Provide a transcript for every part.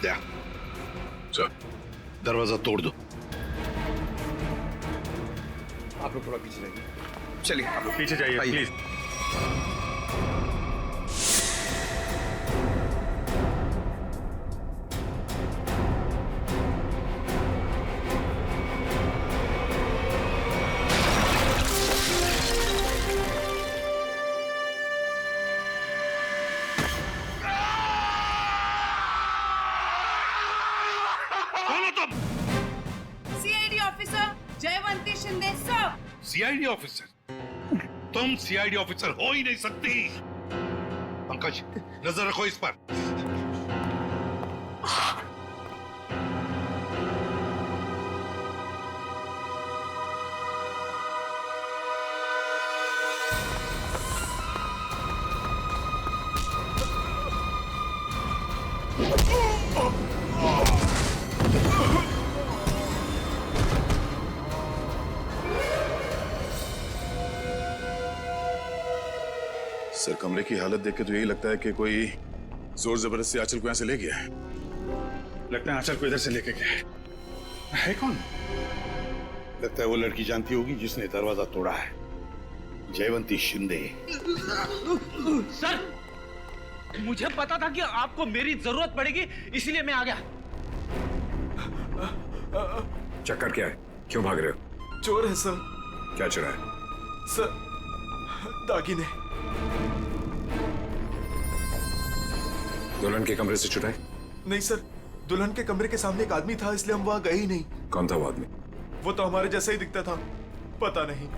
दया, sir दरवाजा तोड़ दो। आप लोग थोड़ा पीछे जाइए। चलिए आप लोग पीछे जाइए please. CID officer Jayvanti Shinde sir. CID officer? तुम सीआईडी ऑफिसर हो ही नहीं सकती। पंकज, नजर रखो इस पर। सर, कमरे की हालत देख के तो यही लगता है कि कोई जोर जबरदस्ती आंचल को यहां से ले गया है। लगता है आंचल को इधर से लेके गया है कौन? लगता है वो लड़की जानती होगी जिसने दरवाजा तोड़ा है, जयवंती शिंदे। सर, मुझे पता था कि आपको मेरी जरूरत पड़ेगी, इसीलिए मैं आ गया। चक्कर क्या है? क्यों भाग रहे हो? चोर है सर। क्या चुरा है? सर, दागिने। दुल्हन के कमरे से चुराए? नहीं सर, दुल्हन के कमरे के सामने एक आदमी था, इसलिए हम वहां गए ही नहीं। कौन था वो आदमी? वो तो हमारे जैसा ही दिखता था, पता नहीं।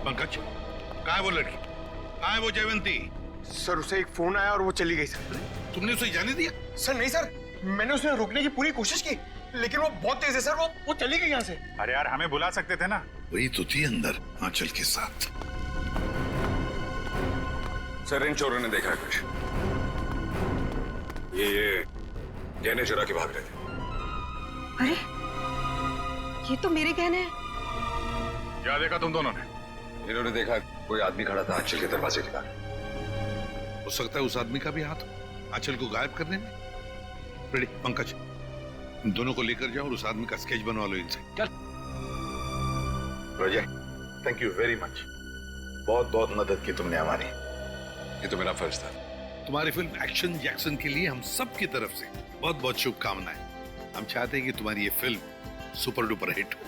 पंकज, कहाँ है वो लड़की? कहाँ है वो जयवंती? सर, उसे एक फोन आया और वो चली गई सर। तुमने उसे जाने दिया? सर नहीं सर, मैंने उसे रोकने की पूरी कोशिश की, लेकिन वो बहुत तेज है सर। वो चली गई यहाँ से। अरे यार, हमें बुला सकते थे ना। वही तो थी अंदर आंचल के साथ। सर, इन चोरों ने देखा है कुछ। ये गहने चुरा के भाग रहे थे। अरे ये तो मेरे गहने हैं। क्या देखा तुम दोनों ने? इन्होंने देखा कोई आदमी खड़ा था आंचल के दरवाजे के बाहर। हो सकता है उस आदमी का भी हाथ हो आंचल को गायब करने में। रेडी पंकज, इन दोनों को लेकर जाओ और उस आदमी का स्केच बनवा लो इनसे। चल। रोजे, थैंक यू वेरी मच। बहुत बहुत मदद की तुमने हमारी। ये तो मेरा फर्ज था। तुम्हारी फिल्म एक्शन जैक्सन के लिए हम सब की तरफ से बहुत बहुत शुभकामनाएं। हम चाहते हैं कि तुम्हारी ये फिल्म सुपर डुपर हिट हो।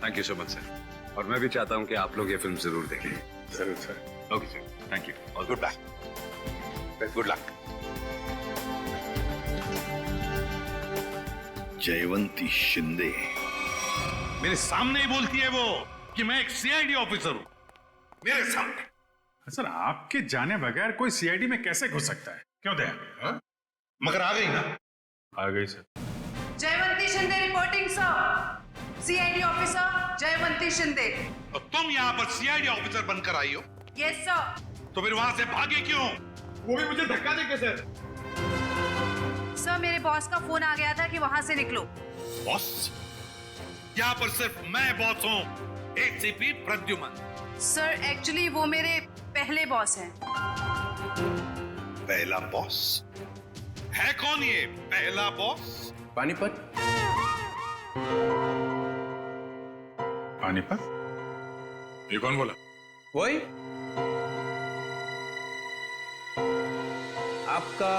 Thank you so much sir. और मैं भी चाहता हूँ कि आप लोग ये फिल्म जरूर देखें। जरूर sir. Okay sir, thank you और good luck. Good luck. Jaywanti Shinde मेरे सामने ही बोलती है वो कि मैं एक सीआईडी ऑफिसर हूं, मेरे सामने। सर, आपके जाने बगैर कोई सीआईडी में कैसे घुस सकता है? क्यों दया? मगर आ गई ना। आ गई sir. Jayvanti Shinde reporting sir. CID officer Jayvanti Shinde. और तुम यहाँ पर सीआईडी ऑफिसर बनकर आई हो? Yes sir. तो फिर वहां से भागे क्यों? वो भी मुझे धक्का देके सर। सर, मेरे बॉस का फोन आ गया था कि वहां से निकलो। बॉस? यहाँ पर सिर्फ मैं बॉस हूँ, एसीपी प्रद्युमन। सर, एक्चुअली वो मेरे पहले बॉस हैं। पहला बॉस है? कौन ये पहला बॉस? पानीपत? पानीपत? ये कौन बोला? वही आपका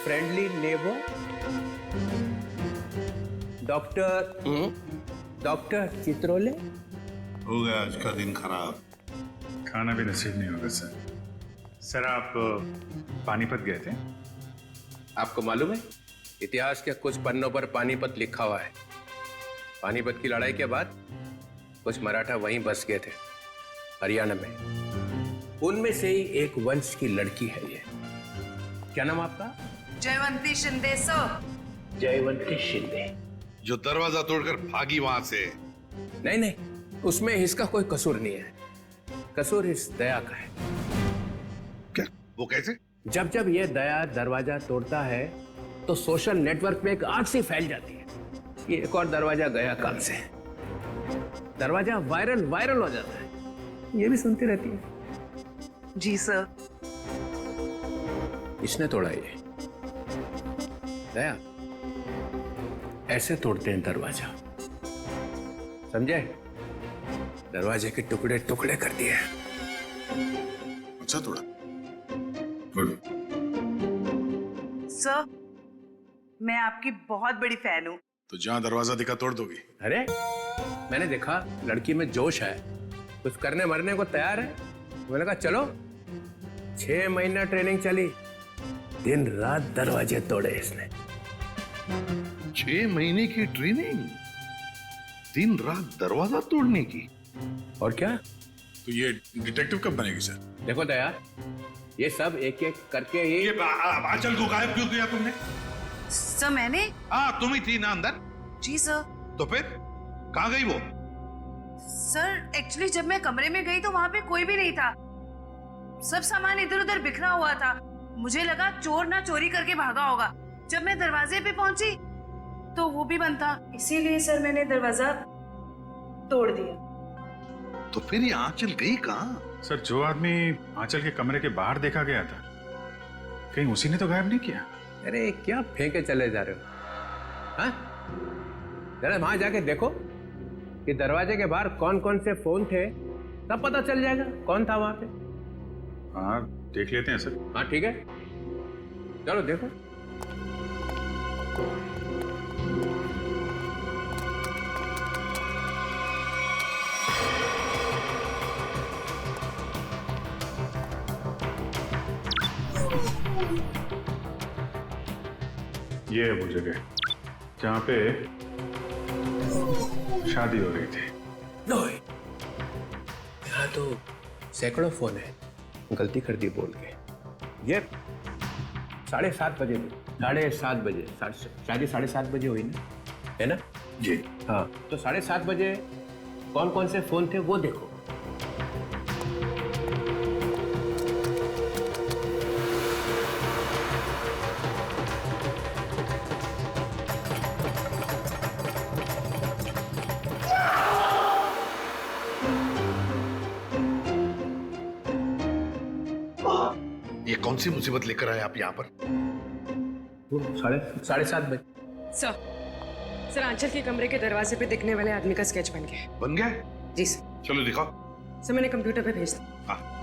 फ्रेंडली नेबर डॉक्टर चित्रोले। हो गया आज का दिन खराब। खाना भी नसीब नहीं होगा सर। सर, आप पानीपत गए थे? आपको मालूम है, इतिहास के कुछ पन्नों पर पानीपत लिखा हुआ है। पानीपत की लड़ाई के बाद कुछ मराठा वहीं बस गए थे, हरियाणा में। उनमें से ही एक वंश की लड़की है ये। क्या नाम आपका? जयवंती शिंदे सर। जयवंती शिंदे। जो दरवाजा तोड़कर भागी वहां से। नहीं नहीं, उसमें इसका कोई कसूर नहीं है। कसूर इस दया का है। क्या? वो कैसे? जब जब ये दया दरवाजा तोड़ता है तो सोशल नेटवर्क में एक आग सी फैल जाती है। ये एक और दरवाजा गया काम से, दरवाजा वायरल हो जाता है। ये भी सुनती रहती है। जी सर। इसने तोड़ा ये। दया, ऐसे तोड़ते हैं दरवाजा, समझे? दरवाजे के टुकड़े टुकड़े कर दिए। अच्छा तोड़ा। गुड। सर, मैं आपकी बहुत बड़ी फैन हूँ। तो जहां दरवाजा दिखा तोड़ दोगी? अरे मैंने देखा लड़की में जोश है, कुछ करने मरने को तैयार है। मैंने कहा चलो। 6 महीना ट्रेनिंग चली, दिन रात दरवाजे तोड़े इसने। 6 महीने की ट्रेनिंग, दिन रात दरवाजा तोड़ने की। और क्या? तो ये डिटेक्टिव कब बनेगी सर? देखो दया, ये सब एक एक करके ही। ये आंचल को गायब क्यों किया तुमने? सर मैंने? हाँ, तुम ही थी ना अंदर? जी सर। तो फिर कहाँ गई वो? सर एक्चुअली जब मैं कमरे में गई तो वहां पे कोई भी नहीं था, सब सामान इधर उधर बिखरा हुआ था। मुझे लगा चोर ना चोरी करके भागा होगा। जब मैं दरवाजे पे पहुंची तो वो भी बंद था, इसीलिए सर मैंने दरवाजा तोड़ दिया। तो फिर ये आंचल गई कहाँ? सर, जो आदमी आंचल के कमरे के बाहर देखा गया था, कहीं उसी ने तो गायब नहीं किया? अरे क्या फेंके चले जा रहे हो? हाँ, जरा वहां जाके देखो कि दरवाजे के बाहर कौन कौन से फोन थे, तब पता चल जाएगा कौन था वहां पे। हाँ, देख लेते हैं सर। हाँ ठीक है, चलो देखो। ये है वो जगह जहाँ पे शादी हो रही थी। यहाँ तो सैकड़ों फोन है, गलती कर दी बोल के। ये 7:30 बजे, 7:30 बजे, शादी 7:30 बजे हुई ना, है ना? जी हाँ, तो 7:30 बजे कौन कौन से फोन थे वो देखो। ये कौन सी मुसीबत लेकर आए आप यहाँ पर? 7:30 बजे। सर आंचल के कमरे के दरवाजे पे दिखने वाले आदमी का स्केच बन गया है। बन गया? जी सर। चलो दिखाओ। सर मैंने कंप्यूटर पे भेज दिया। हाँ।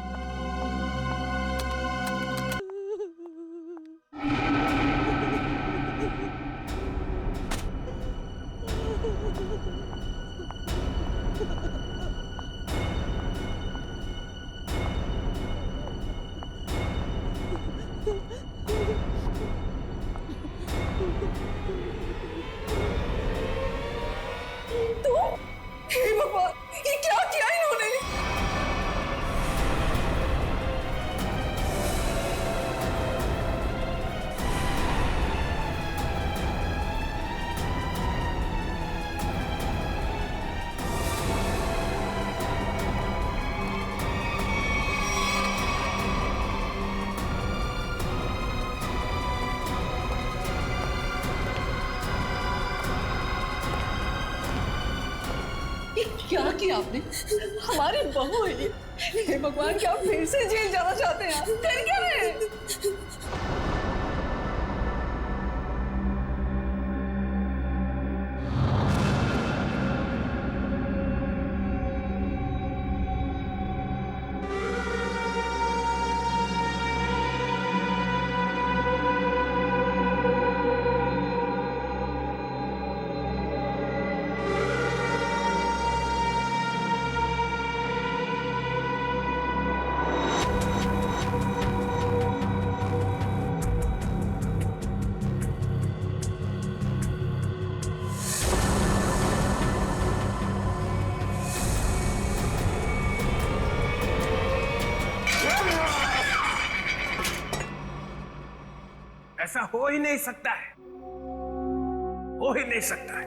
ये क्या किया इन्होंने? क्या किया आपने? हमारी बहू है ये। हे भगवान, क्या आप फिर से जेल जाना चाहते हैं? फिर क्या है? ऐसा हो ही नहीं सकता है, हो ही नहीं सकता है।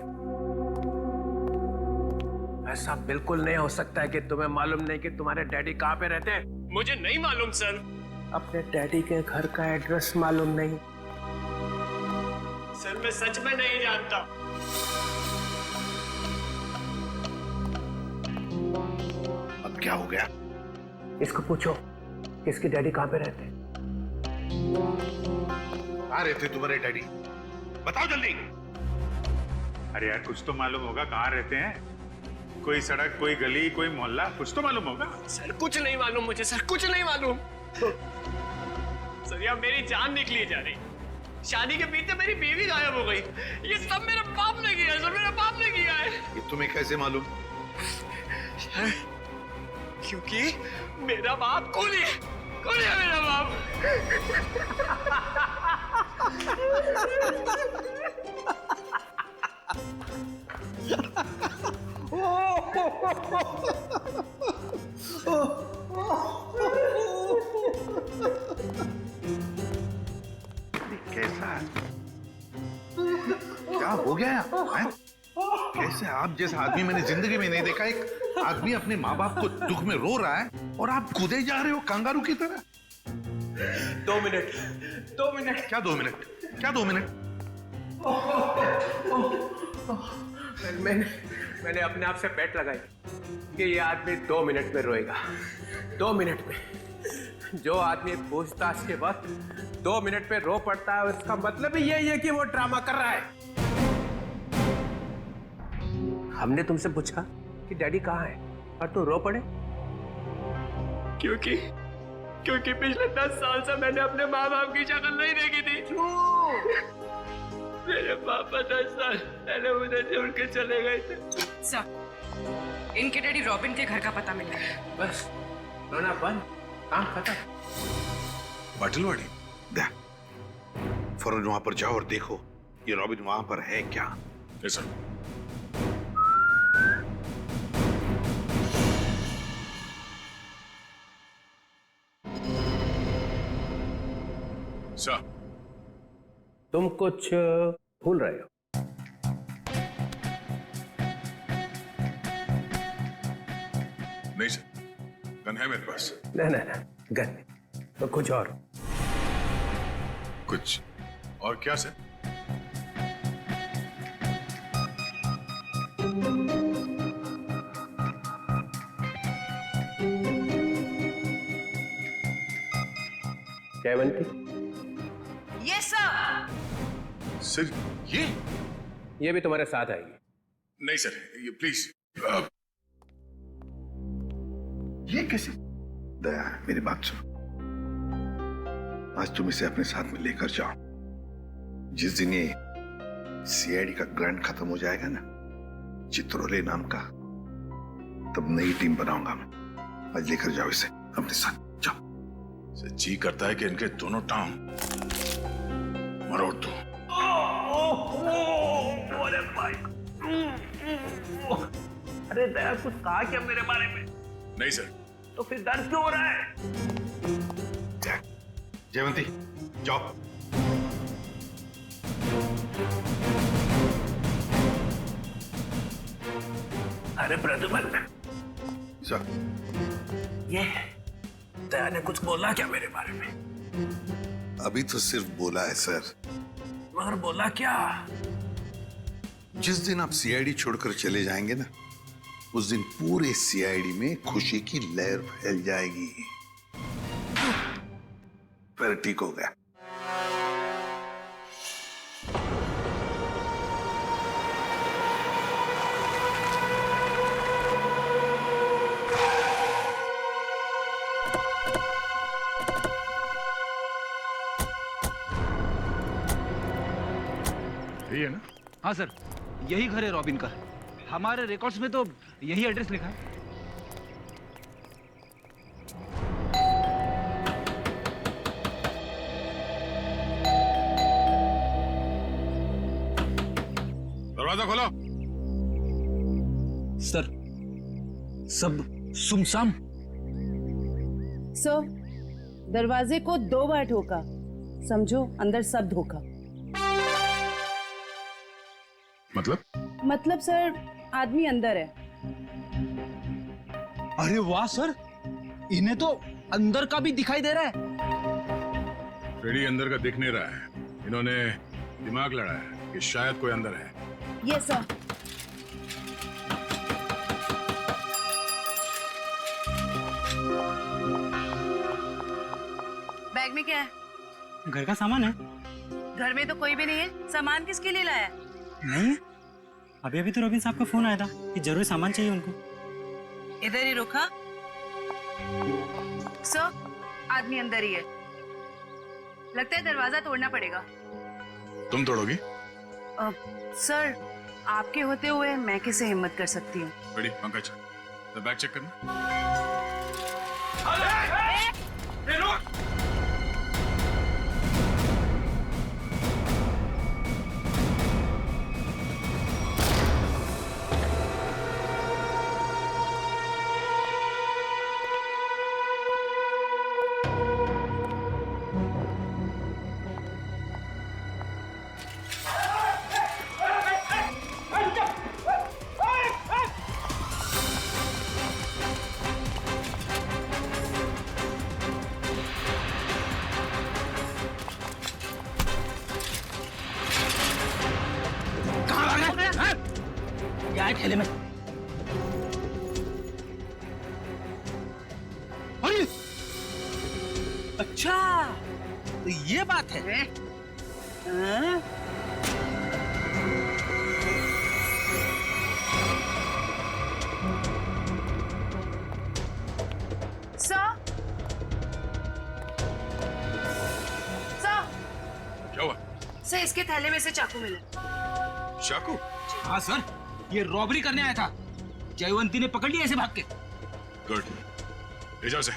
ऐसा बिल्कुल नहीं हो सकता है कि तुम्हें मालूम नहीं कि तुम्हारे डैडी कहाँ पे रहते हैं। मुझे नहीं मालूम सर। अपने डैडी के घर का एड्रेस मालूम नहीं? सर मैं सच में नहीं जानता। अब क्या हो गया? इसको पूछो कि इसके डैडी कहाँ पे रहते हैं। कहाँ रहते तुम्हारे डैडी? बताओ जल्दी। अरे यार कुछ तो मालूम होगा, कहाँ रहते हैं? कोई सड़क, कोई गली, कोई मोहल्ला, कुछ तो मालूम होगा। सर कुछ नहीं मालूम मुझे, सर कुछ नहीं मालूम। सर यार मेरी जान निकली जा रही, शादी के बीते मेरी बीवी गायब हो गई। ये सब मेरे बाप ने किया है सर, मेरे बाप ने किया है। ये तुम्हें कैसे मालूम? क्योंकि मेरा बाप कूली है, कूली है मेरा बाप। कैसा है? क्या हो गया हैं? कैसे आप जैसा आदमी मैंने जिंदगी में नहीं देखा। एक आदमी अपने माँ बाप को दुख में रो रहा है और आप कूदे जा रहे हो कंगारू की तरह। 2 मिनट। क्या 2 मिनट? क्या 2 मिनट? मैंने अपने आप से बेट लगाई कि ये आदमी 2 मिनट में रोएगा। 2 मिनट में। जो आदमी पूछताछ के वक्त 2 मिनट में रो पड़ता है, उसका मतलब ही यही है कि वो ड्रामा कर रहा है। हमने तुमसे पूछा कि डैडी कहाँ है और तू रो पड़े? क्योंकि पिछले 10 साल से मैंने अपने माँ बाप की शक्ल नहीं देखी थी। मेरे पापा 10 साल पहले मुझे छोड़ के चले गए थे। सर, इनके डैडी रॉबिन के घर का पता मिल गया। बस रोना बंद, काम खत्म। बाटलवाड़ी दे फौरन वहां पर जाओ और देखो ये रॉबिन वहां पर है क्या। सर सर तुम कुछ भूल रहे हो। नहीं सर, गन है मेरे पास। ना गन तो कुछ और। कुछ और क्या सर? जयवंती, ये सब सर ये भी तुम्हारे साथ आएगी। नहीं सर, ये प्लीज। ये कैसे? दया मेरी बात सुनो, आज तुम इसे अपने साथ में लेकर जाओ। जिस दिन ये सीआईडी का ग्रांट खत्म हो जाएगा ना, चित्रोले नाम का, तब नई टीम बनाऊंगा मैं। आज लेकर जाओ इसे अपने साथ, जाओ। सर जी करता है कि इनके दोनों टांग मरोड़ दो। अरे भाई, अरे दया कुछ कहा क्या मेरे बारे में? नहीं सर। तो फिर दर्द क्यों हो रहा है? जयवंती जाओ। अरे प्रद्युमन, सर ये दया ने कुछ बोला क्या मेरे बारे में? अभी तो सिर्फ बोला है सर। मगर बोला क्या? जिस दिन आप सीआईडी छोड़कर चले जाएंगे ना, उस दिन पूरे सीआईडी में खुशी की लहर फैल जाएगी। फिर ठीक हो गया। यही है ना? हाँ सर, यही घर है रॉबिन का। हमारे रिकॉर्ड्स में तो यही एड्रेस लिखा है। दरवाजा खोलो। सर, सब सुमसाम। सर, दरवाजे को 2 बार ठोका, समझो अंदर सब धोखा। मतलब सर, आदमी अंदर है। अरे वाह सर, इन्हें तो अंदर का भी दिखाई दे रहा है। रेडी अंदर का दिख नहीं रहा है। इन्होंने दिमाग लड़ाया है कि शायद कोई अंदर है। Yes sir. बैग में क्या है? घर का सामान है। घर में तो कोई भी नहीं है, सामान किसके लिए लाया? नहीं, अभी अभी तो रॉबिन साहब का फोन आया था कि जरूरी सामान चाहिए उनको। इधर ही रुका। सर, आदमी अंदर ही है। लगता है दरवाजा तोड़ना पड़ेगा। तुम तोड़ोगी? सर, आपके होते हुए मैं कैसे हिम्मत कर सकती हूँ? रेडी पंकज, तो बैग चेक करना। क्या है ठेले में? अरे अच्छा, तो ये बात है। हाँ? क्या हुआ? सर, इसके थैले में से चाकू मिला। चाकू? हाँ सर, ये रॉबरी करने आया था। जयवंती ने पकड़ लिया ऐसे भाग के। गुड, ले जाओ से।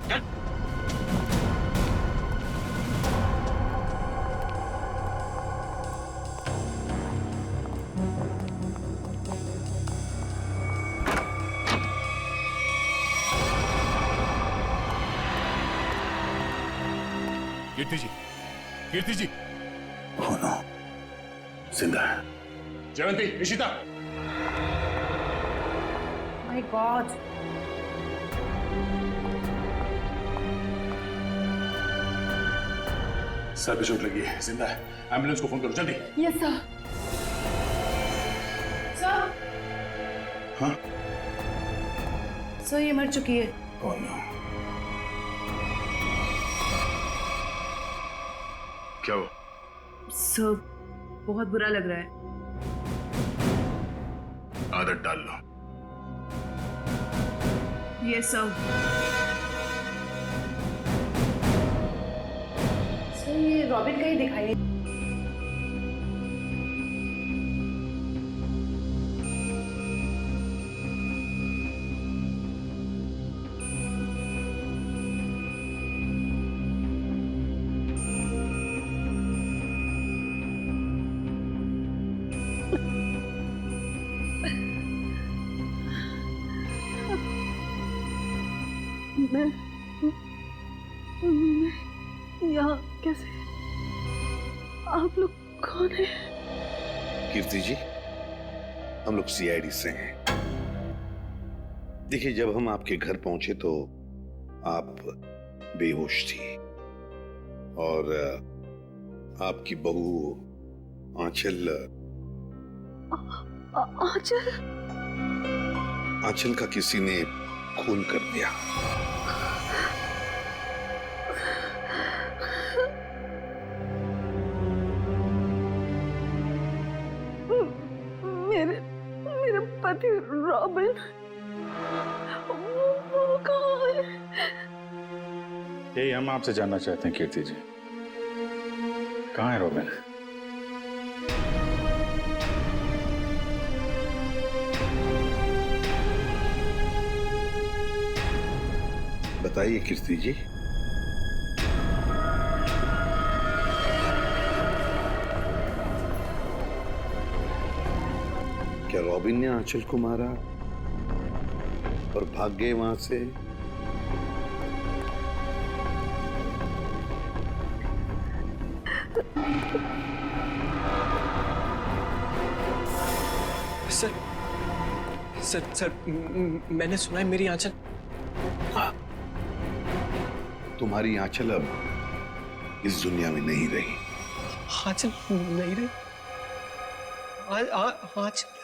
चल। कीर्ति जी, कीर्ति जी। Oh no, जिंदा है। Jayvanti, Ishita. My God, sir पे चोट लगी है, जिंदा है। एम्बुलेंस को फोन करो जल्दी। Yes sir. सर, हाँ? सर ये मर चुकी है। Oh no. क्या हुआ? सर, बहुत बुरा लग रहा है। आदत डाल लो। Yes sir. सर ये रॉबिन का ही दिखाई। मैं यहाँ कैसे? आप लोग कौन है? कीर्ति जी, हम लोग सीआईडी से हैं। देखिए, जब हम आपके घर पहुंचे तो आप बेहोश थी और आपकी बहू आंचल आंचल का किसी ने खून कर दिया। मेरे पति रॉबिन, वो कहाँ है? यही हम आपसे जानना चाहते हैं कीर्ति जी, कहाँ है रॉबिन? बताइए कीर्ति जी। क्या रॉबिन ने आंचल को मारा और भाग गए वहां से? सर, मैंने सुना है मेरी आंचल। हाँ, तुम्हारी आंचल अब इस दुनिया में नहीं रही। आंचल नहीं रही? आंचल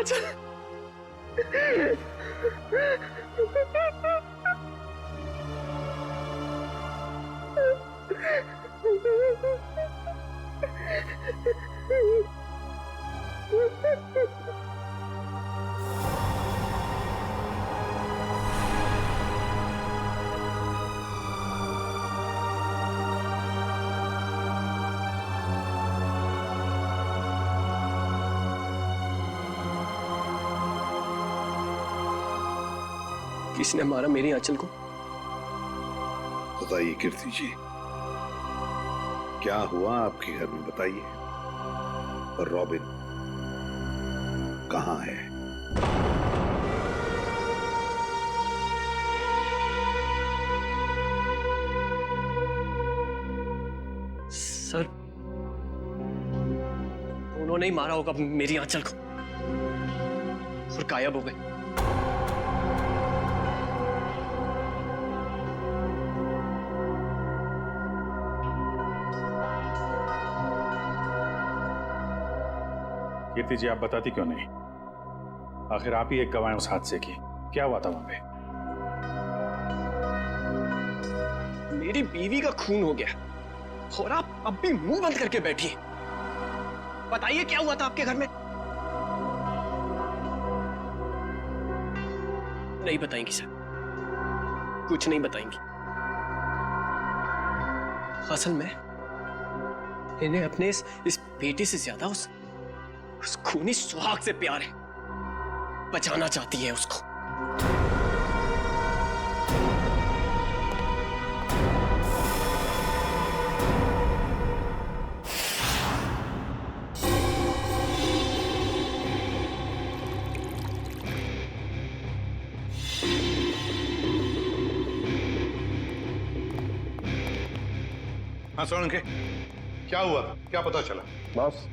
आंचल। किसने मारा मेरी आंचल को? बताइए कीर्ति जी, क्या हुआ आपके घर में, बताइए। और रॉबिन कहाँ है? सर, उन्होंने ही मारा होगा मेरी आंचल को और गायब हो गए। कीर्ति जी, आप बताती क्यों नहीं? आखिर आप ही एक गवाह हैं उस हादसे की। क्या हुआ था वहां पे? मेरी बीवी का खून हो गया और आप अब भी मुंह बंद करके बैठी हैं। बताइए क्या हुआ था आपके घर में? नहीं बताएंगी सर, कुछ नहीं बताएंगी। असल में इन्हें अपने इस बेटे से ज्यादा उस खूनी सुहाग से प्यार है। बचाना चाहती है उसको। हाँ सोलंके, क्या हुआ, क्या पता चला? बॉस,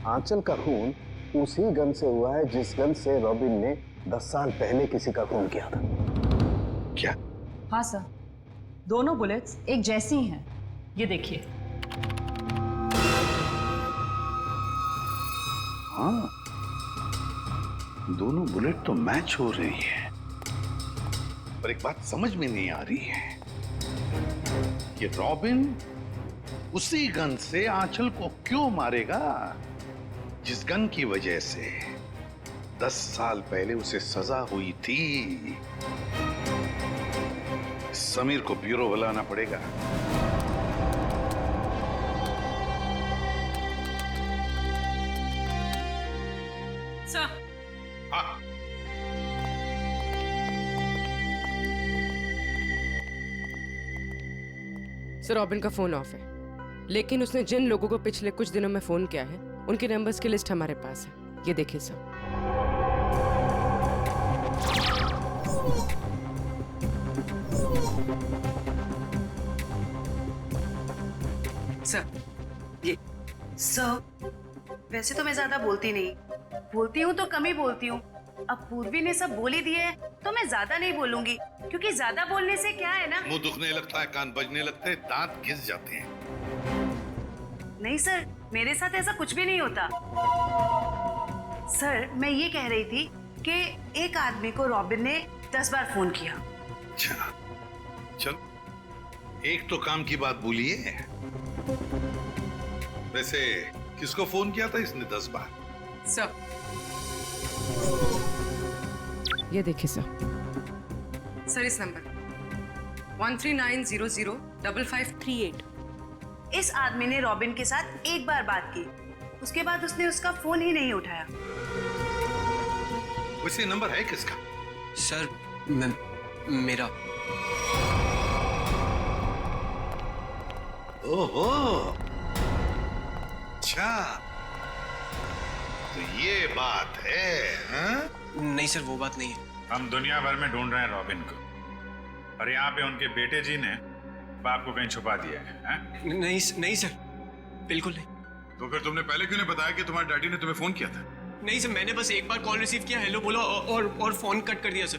आंचल का खून उसी गन से हुआ है जिस गन से रॉबिन ने 10 साल पहले किसी का खून किया था। क्या? हाँ सर, दोनों बुलेट्स एक जैसी ही हैं। ये देखिए। हाँ, दोनों बुलेट तो मैच हो रही है, पर एक बात समझ में नहीं आ रही है कि रॉबिन उसी गन से आंचल को क्यों मारेगा जिस गन की वजह से 10 साल पहले उसे सजा हुई थी। समीर को ब्यूरो बुलाना पड़ेगा। सर, हाँ, सर रॉबिन का फोन ऑफ है, लेकिन उसने जिन लोगों को पिछले कुछ दिनों में फोन किया है उनके नंबर्स की लिस्ट हमारे पास है। ये देखिए सर। सर, ये सर, वैसे तो मैं ज्यादा बोलती नहीं, बोलती हूँ तो कम ही बोलती हूँ। अब पूर्वी ने सब बोल ही दिए है तो मैं ज्यादा नहीं बोलूंगी, क्योंकि ज्यादा बोलने से क्या है ना, मुंह दुखने लगता है, कान बजने लगते हैं, दांत घिस जाते हैं। नहीं सर, मेरे साथ ऐसा कुछ भी नहीं होता। सर, मैं ये कह रही थी कि एक आदमी को रॉबिन ने 10 बार फोन किया। अच्छा, चल, एक तो काम की बात बोलिए। वैसे किसको फोन किया था इसने 10 बार? सर, ये देखिए सर। सर इस नंबर 13900558। इस आदमी ने रॉबिन के साथ एक बार बात की, उसके बाद उसने उसका फोन ही नहीं उठाया। वैसे नंबर है किसका? सर, मेरा। ओहो, अच्छा, तो ये बात है, हाँ? नहीं सर, वो बात नहीं है। हम दुनिया भर में ढूंढ रहे हैं रॉबिन को, और यहाँ पे उनके बेटे जी ने बाप को कहीं छुपा दिया है, हाँ? नहीं सर, बिल्कुल नहीं। तो फिर तुमने पहले क्यों नहीं बताया कि तुम्हारे डैडी ने तुम्हें फोन किया था? नहीं सर, मैंने बस एक बार कॉल रिसीव किया, हेलो बोला और फोन कट कर दिया सर।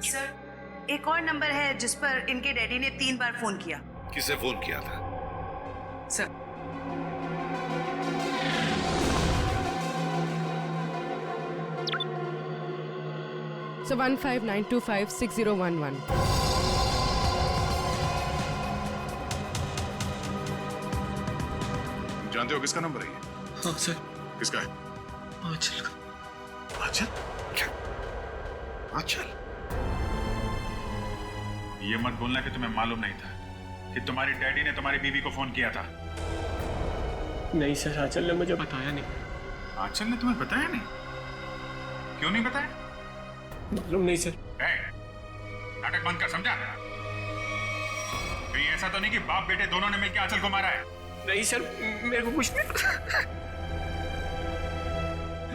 सर, एक और नंबर है जिस पर इनके डैडी ने 3 बार फोन किया। किसे फोन किया था? Sir, So 159256011. जानते हो किसका नंबर है ये? हाँ सर। किसका है? आंचल का। आंचल? क्या? आंचल? ये मत बोलना कि तुम्हें मालूम नहीं था कि तुम्हारी डैडी ने तुम्हारी बीवी को फोन किया था। नहीं सर, आंचल ने मुझे बताया नहीं। आंचल ने तुम्हें बताया नहीं? क्यों नहीं बताया? मालूम नहीं सर। नाटक बंद कर, समझा? कहीं ऐसा तो नहीं कि बाप बेटे दोनों ने मिलकर आंचल को मारा है? नहीं सर, मेरे को कुछ नहीं।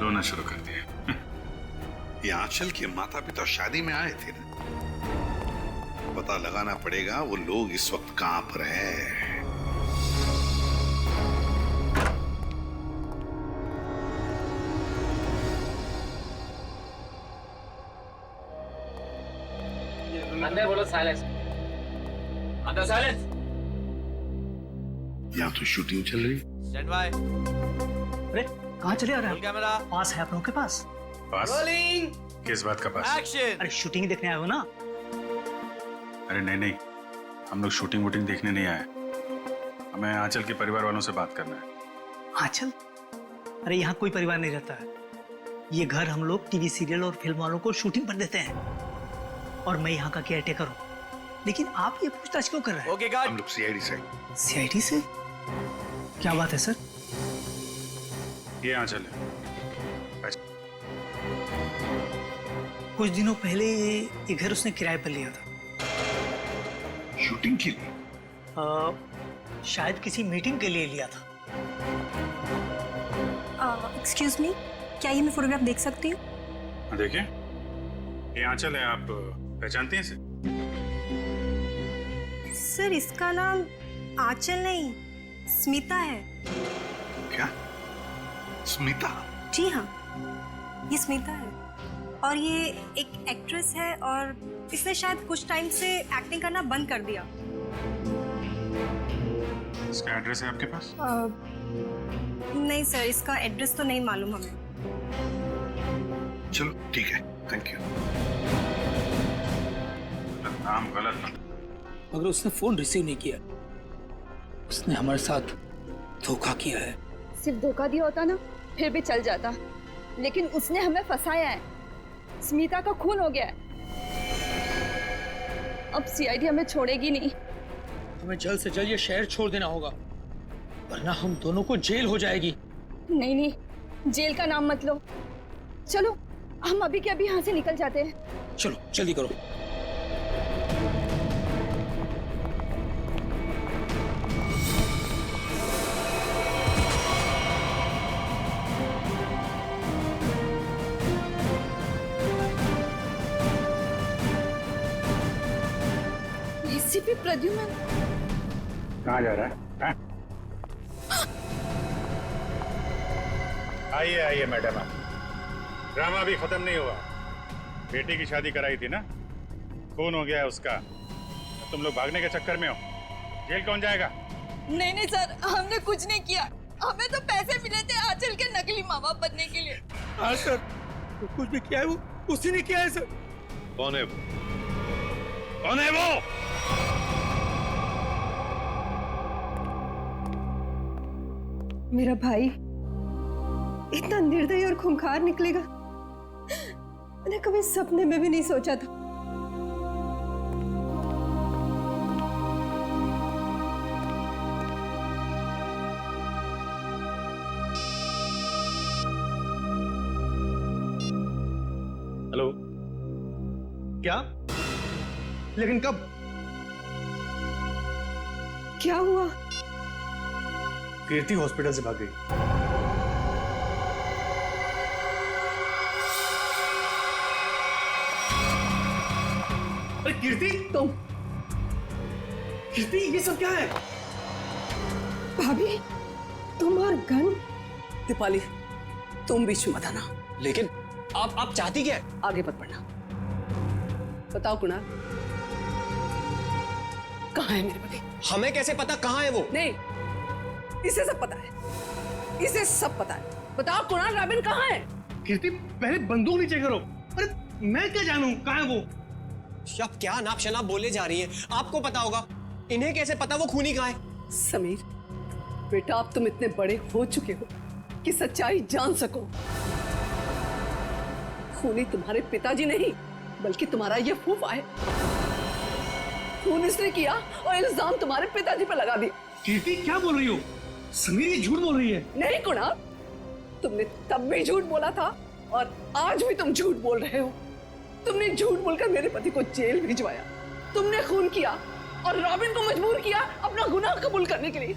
रोना शुरू कर दिया। ये आंचल के माता पिता शादी में आए थे ना, पता लगाना पड़ेगा वो लोग इस वक्त कहां पर हैं। अंदर बोलो साइलेंस। अंदर साइलेंस। यहाँ तो शूटिंग चल रही। Stand by. अरे कहाँ चले आ रहे हैं? कैमरा। पास है आप लोगों के पास? पास? रोलिंग। किस बात का पास? एक्शन। अरे शूटिंग देखने आए हो ना? अरे नहीं नहीं, हम लोग शूटिंग वूटिंग देखने नहीं आए। हमें आंचल के परिवार वालों से बात करना है। आंचल? अरे यहाँ कोई परिवार नहीं रहता है। ये घर हम लोग टीवी सीरियल और फिल्म वालों को शूटिंग पर देते हैं, और मैं यहाँ का केयरटेकर हूँ। लेकिन आप ये पूछताछ क्यों कर रहे हैं? Okay guard. हम लोग सीआईडी से। सीआईडी से? क्या बात है सर? ये आंचल है। कुछ दिनों पहले ये घर उसने किराए पर लिया था। शूटिंग के लिए? शायद किसी मीटिंग के लिए लिया था। एक्सक्यूज मी, क्या ये मैं फोटोग्राफ देख सकती हूँ? देखिए, ये आंचल है। आप पहचानते हैं इसे? सर इसका नाम आंचल नहीं, स्मिता है। क्या? स्मिता? जी हाँ, ये स्मिता है, और ये एक एक्ट्रेस है, और इसने शायद कुछ टाइम से एक्टिंग करना बंद कर दिया। इसका एड्रेस है आपके पास? नहीं सर, इसका एड्रेस तो नहीं मालूम हमें। चलो ठीक है, थैंक यू। नाम गलत ना। मगर उसने फोन रिसीव नहीं किया। उसने हमारे साथ धोखा किया है। सिर्फ धोखा दिया होता ना फिर भी चल जाता, लेकिन उसने हमें फंसाया है। स्मिता का खून हो गया है। अब सीआईडी हमें छोड़ेगी नहीं। हमें जल्द से जल्द ये शहर छोड़ देना होगा, वरना हम दोनों को जेल हो जाएगी। नहीं नहीं, जेल का नाम मत लो। चलो हम अभी के अभी यहाँ से निकल जाते हैं। चलो जल्दी करो। एसीपी प्रद्युमन कहाँ जा रहा है? आइए आइए मैडम, ड्रामा भी खत्म नहीं हुआ। बेटी की शादी कराई थी ना, खून हो गया है उसका। तुम लोग भागने के चक्कर में हो। जेल कौन जाएगा? नहीं नहीं सर, हमने कुछ नहीं किया। हमें तो पैसे मिले थे आंचल के नकली माँ बाप बनने के लिए। हाँ सर, तो कुछ भी किया है वो उसी ने किया है सर। कौन है वो? कौन है वो? मेरा भाई इतना निर्दयी और खूंखार निकलेगा, मैंने कभी सपने में भी नहीं सोचा था। हेलो, क्या? लेकिन कब? क्या हुआ? कीर्ति हॉस्पिटल से भाग गई। अरे कीर्ति, तुम? कीर्ति, ये सब क्या है? भाभी, तुम और गन? दीपाली, तुम बीच में मत आना। लेकिन आप चाहती क्या है? आगे मत बढ़ना। बताओ कुणाल, कहाँ है मेरे पति? हमें कैसे पता कहाँ है वो? नहीं, इसे सब पता है, इसे सब पता है। बताओ कुणाल, रॉबिन कहाँ है? कीर्ति, पहले बंदूक नीचे करो। अरे मैं क्या जानूं कहाँ है वो? आप क्या नाप शनाप बोले जा रही हैं? आपको पता होगा, इन्हें कैसे पता वो खूनी कहाँ है? समीर बेटा, अब तुम इतने बड़े हो चुके हो कि सच्चाई जान सको। खूनी तुम्हारे पिताजी नहीं बल्कि तुम्हारा ये फूफा है। खून इसने किया और इल्जाम तुम्हारे पिताजी पर लगा दिया। कीर्ति क्या बोल रही हो? समीर ये झूठ बोल रही है। नहीं कुणाल, तुमने तब भी झूठ बोला था और आज भी तुम झूठ बोल रहे हो। तुमने झूठ बोलकर मेरे पति को जेल भिजवाया, तुमने खून किया और रॉबिन को मजबूर किया अपना गुनाह कबूल करने के लिए,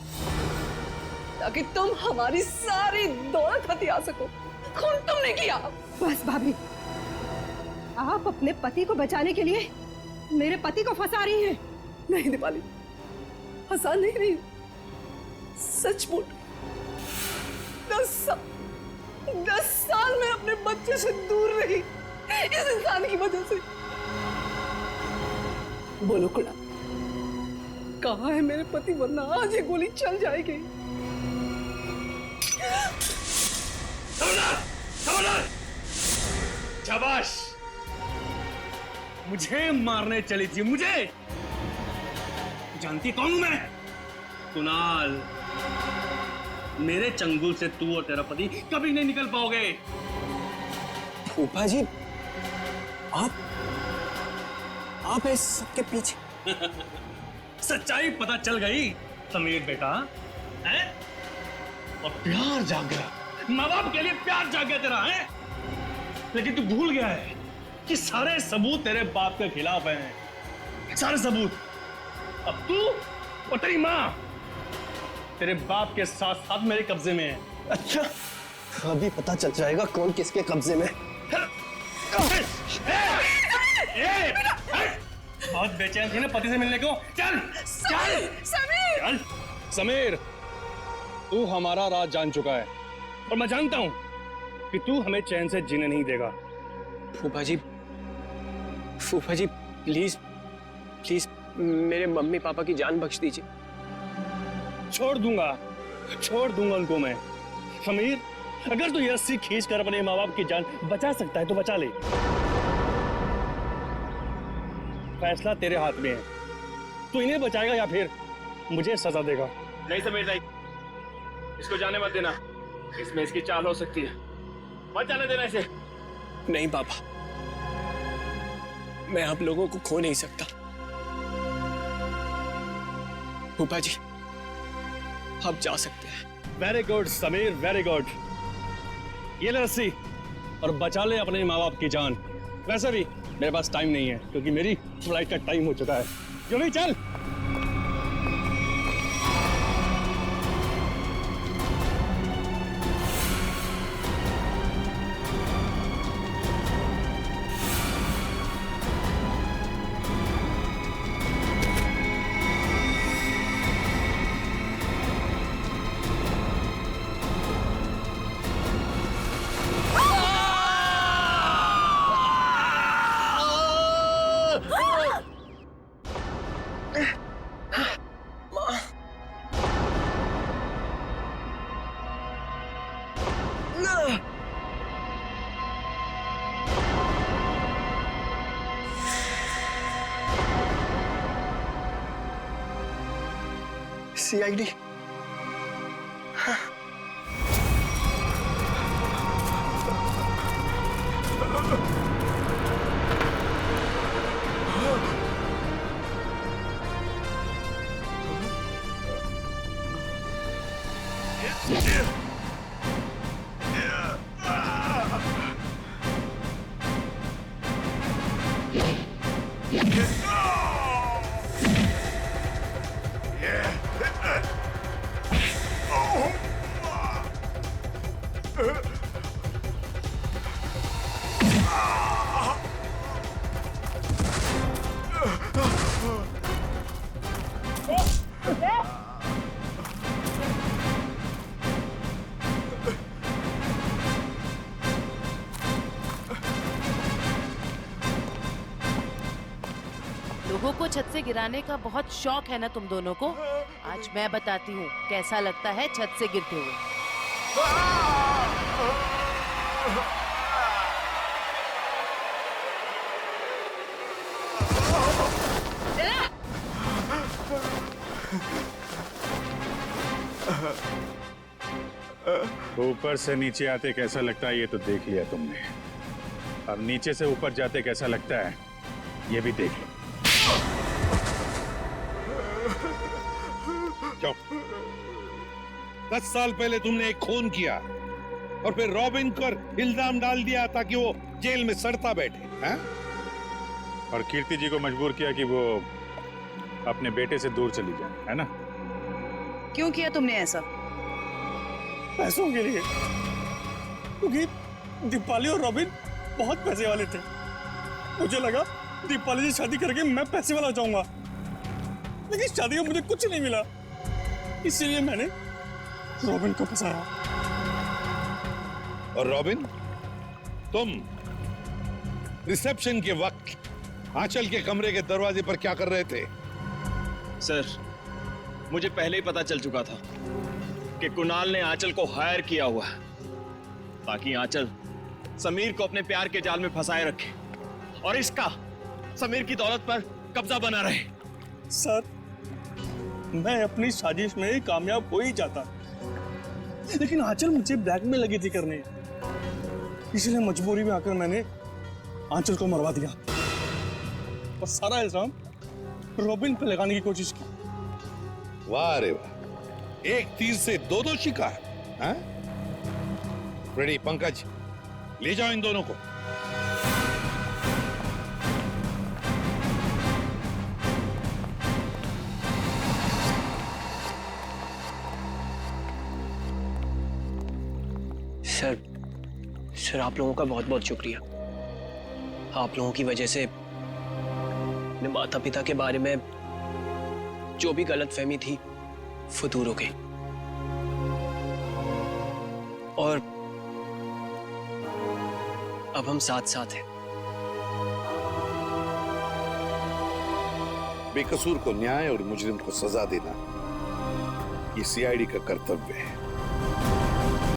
ताकि तुम हमारी सारी दौलत हथिया सको। खून तुमने किया। बस भाभी, आप अपने पति को बचाने के लिए मेरे पति को फंसा रही हैं। नहीं दीपाली, फंसा नहीं रही, सच बोल। 10 साल में अपने बच्चे से दूर रही इस इंसान की वजह से। बोलो कुणाल, कहाँ है मेरे पति, वरना आज ये गोली चल जाएगी। शाबाश, मुझे मारने चली थी, मुझे। जानती कौन हूं मैं? कुणाल, मेरे चंगुल से तू और तेरा पति कभी नहीं निकल पाओगे। फूफा जी, आप इस सबके पीछे। सच्चाई पता चल गई समीर बेटा, है? और प्यार जाग गया, माँ बाप के लिए प्यार जाग गया तेरा, है? लेकिन तू भूल गया है कि सारे सबूत तेरे बाप के खिलाफ हैं, सारे सबूत। अब तू और तेरी माँ तेरे बाप के साथ साथ मेरे कब्जे में है। अच्छा, अभी पता चल जाएगा कौन किसके कब्जे में। बहुत बेचैन थी ना पति से मिलने को। चल चल समीर, समीर, तू हमारा राज जान चुका है और मैं जानता हूं कि तू हमें चैन से जीने नहीं देगा। फूफा जी प्लीज प्लीज मेरे मम्मी पापा की जान बख्श दीजिए। छोड़ दूंगा उनको मैं। समीर, अगर तू ये रस्सी खींच कर अपने माँ बाप की जान बचा सकता है तो बचा ले। फैसला तेरे हाथ में है, तू इन्हें बचाएगा या फिर मुझे सजा देगा। नहीं समीर नहीं, इसको जाने मत देना, इसमें इसकी चाल हो सकती है, मत जाने देना इसे। नहीं पापा, मैं आप लोगों को खो नहीं सकता। फूफा जी, आप जा सकते हैं। Very good Sameer, very good. ये ले रस्सी और बचा ले अपने माँ बाप की जान। वैसे भी मेरे पास टाइम नहीं है क्योंकि मेरी फ्लाइट का टाइम हो चुका है। जल्दी चल। CID। लोगों को छत से गिराने का बहुत शौक है ना तुम दोनों को। आज मैं बताती हूँ कैसा लगता है छत से गिरते हुए। ऊपर से नीचे आते कैसा लगता है ये तो देख लिया तुमने, अब नीचे से ऊपर जाते कैसा लगता है ये भी देख लो। चुप। 10 साल पहले तुमने एक खून किया और फिर रॉबिन पर इल्जाम डाल दिया ताकि वो जेल में सड़ता बैठे, हैं? और कीर्ति जी को मजबूर किया कि वो अपने बेटे से दूर चली जाए, है ना? क्यों किया तुमने ऐसा? पैसों के लिए, क्योंकि दीपाली और रॉबिन बहुत पैसे वाले थे। मुझे लगा दीपाली से शादी करके मैं पैसे वाला हो जाऊंगा, लेकिन शादी में मुझे कुछ नहीं मिला, इसीलिए मैंने रॉबिन को फंसाया। और रॉबिन, तुम रिसेप्शन के वक्त आंचल के कमरे के दरवाजे पर क्या कर रहे थे? सर, मुझे पहले ही पता चल चुका था कि कुणाल ने आंचल को हायर किया हुआ है ताकि आंचल समीर को अपने प्यार के जाल में फंसाए रखे और इसका समीर की दौलत पर कब्जा बना रहे। सर, मैं अपनी साजिश में कामयाब हो ही जाता, लेकिन आंचल मुझे ब्लैकमेल लगी थी करने, इसलिए मजबूरी में आकर मैंने आंचल को मरवा दिया और सारा इल्जाम रॉबिन पे लगाने की कोशिश की। वाह रे वाह, एक तीर से दो शिकार, हैं? रेडी पंकज, ले जाओ इन दोनों को। सर आप लोगों का बहुत बहुत शुक्रिया। आप लोगों की वजह से अपने माता पिता के बारे में जो भी गलतफहमी थी वो दूर हो गई और अब हम साथ साथ हैं। बेकसूर को न्याय और मुजरिम को सजा देना ये सीआईडी का कर्तव्य है।